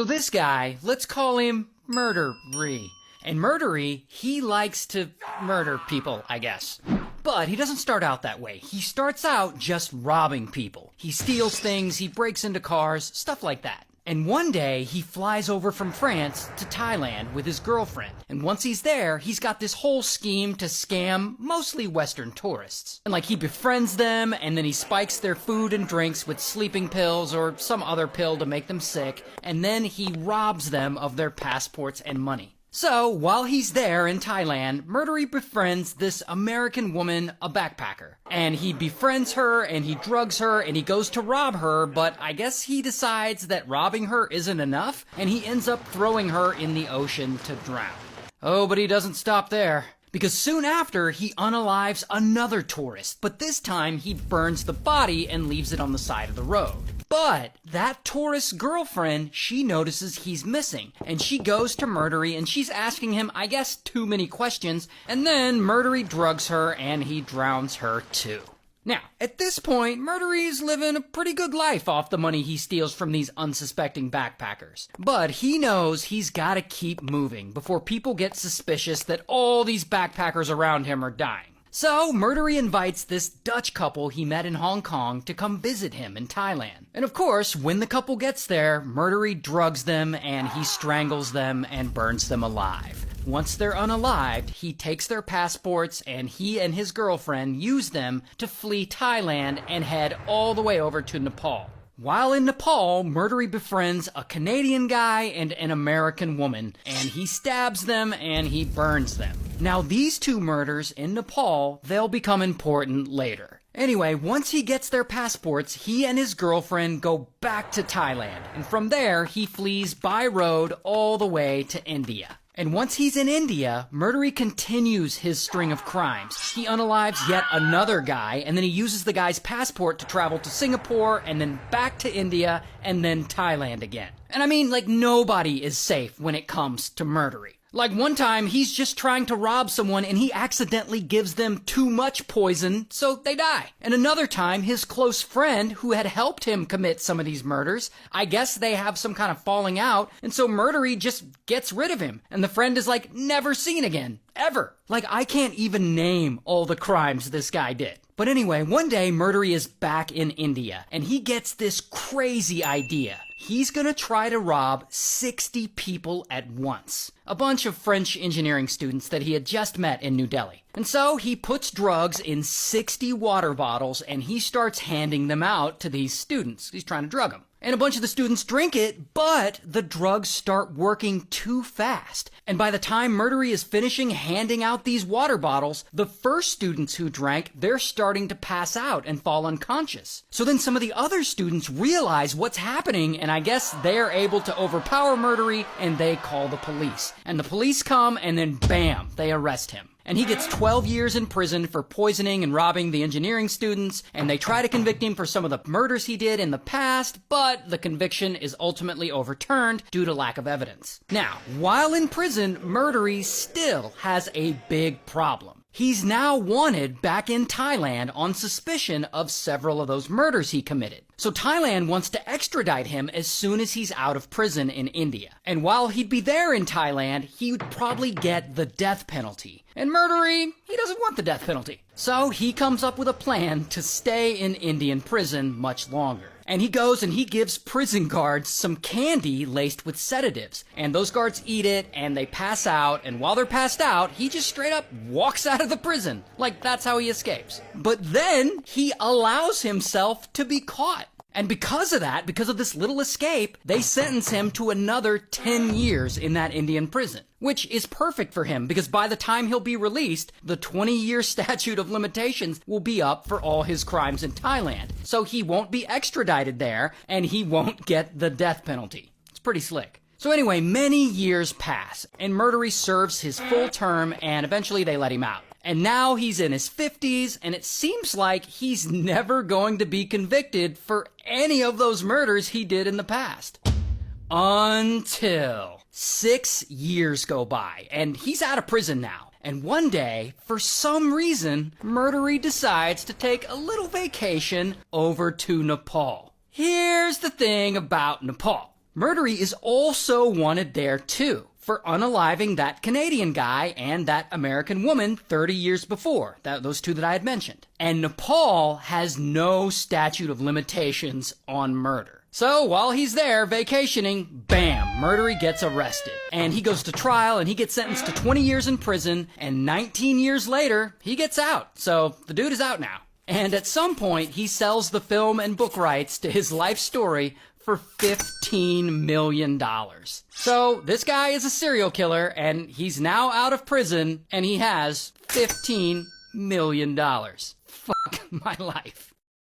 So this guy, let's call him Murdery. And Murdery, he likes to murder people, I guess. But he doesn't start out that way. He starts out just robbing people. He steals things, he breaks into cars, stuff like that. And one day, he flies over from France to Thailand with his girlfriend. And once he's there, he's got this whole scheme to scam mostly Western tourists. And he befriends them, and then he spikes their food and drinks with sleeping pills or some other pill to make them sick. And then he robs them of their passports and money. So, while he's there in Thailand, Murdery befriends this American woman, a backpacker. And he befriends her, and he drugs her, and he goes to rob her, but I guess he decides that robbing her isn't enough, and he ends up throwing her in the ocean to drown. Oh, but he doesn't stop there. Because soon after, he unalives another tourist, but this time he burns the body and leaves it on the side of the road. But that tourist's girlfriend, she notices he's missing, and she goes to Murdery and she's asking him, I guess, too many questions, and then Murdery drugs her and he drowns her too. Now, at this point, Murdery's living a pretty good life off the money he steals from these unsuspecting backpackers. But he knows he's gotta keep moving before people get suspicious that all these backpackers around him are dying. So, Murdery invites this Dutch couple he met in Hong Kong to come visit him in Thailand. And of course, when the couple gets there, Murdery drugs them and he strangles them and burns them alive. Once they're unalived, he takes their passports and he and his girlfriend use them to flee Thailand and head all the way over to Nepal. While in Nepal, Murdery befriends a Canadian guy and an American woman, and he stabs them and he burns them. Now, these two murders in Nepal, they'll become important later. Anyway, once he gets their passports, he and his girlfriend go back to Thailand, and from there, he flees by road all the way to India. And once he's in India, Murdery continues his string of crimes. He unalives yet another guy, and then he uses the guy's passport to travel to Singapore, and then back to India, and then Thailand again. And I mean, nobody is safe when it comes to Murdery. One time, he's just trying to rob someone and he accidentally gives them too much poison, so they die. And another time, his close friend, who had helped him commit some of these murders, I guess they have some kind of falling out, and so Murdery just gets rid of him. And the friend is never seen again. Ever. I can't even name all the crimes this guy did. But anyway, one day Murdery is back in India, and he gets this crazy idea. He's gonna try to rob 60 people at once. A bunch of French engineering students that he had just met in New Delhi. And so he puts drugs in 60 water bottles and he starts handing them out to these students. He's trying to drug them. And a bunch of the students drink it, but the drugs start working too fast. And by the time Murdery is finishing handing out these water bottles, the first students who drank, they're starting to pass out and fall unconscious. So then some of the other students realize what's happening, and I guess they're able to overpower Murdery, and they call the police. And the police come, and then bam, they arrest him. And he gets 12 years in prison for poisoning and robbing the engineering students, and they try to convict him for some of the murders he did in the past, but the conviction is ultimately overturned due to lack of evidence. Now, while in prison, Murdery still has a big problem. He's now wanted back in Thailand on suspicion of several of those murders he committed. So Thailand wants to extradite him as soon as he's out of prison in India. And while he'd be there in Thailand, he would probably get the death penalty. And Murdery, he doesn't want the death penalty. So he comes up with a plan to stay in Indian prison much longer. And he goes and he gives prison guards some candy laced with sedatives. And those guards eat it and they pass out. And while they're passed out, he just straight up walks out of the prison. That's how he escapes. But then he allows himself to be caught. And because of that, because of this little escape, they sentence him to another 10 years in that Indian prison. Which is perfect for him, because by the time he'll be released, the 20-year statute of limitations will be up for all his crimes in Thailand. So he won't be extradited there, and he won't get the death penalty. It's pretty slick. So anyway, many years pass, and Murdery serves his full term, and eventually they let him out. And now he's in his 50s, and it seems like he's never going to be convicted for any of those murders he did in the past. Until 6 years go by, and he's out of prison now. And one day, for some reason, Murdery decides to take a little vacation over to Nepal. Here's the thing about Nepal. Murdery is also wanted there too, for unaliving that Canadian guy and that American woman 30 years before, those two that I had mentioned. And Nepal has no statute of limitations on murder. So while he's there vacationing, bam, Murdery gets arrested. And he goes to trial and he gets sentenced to 20 years in prison, and 19 years later, he gets out. So the dude is out now. And at some point, he sells the film and book rights to his life story for $15 million. So this guy is a serial killer, and he's now out of prison, and he has $15 million. Fuck my life.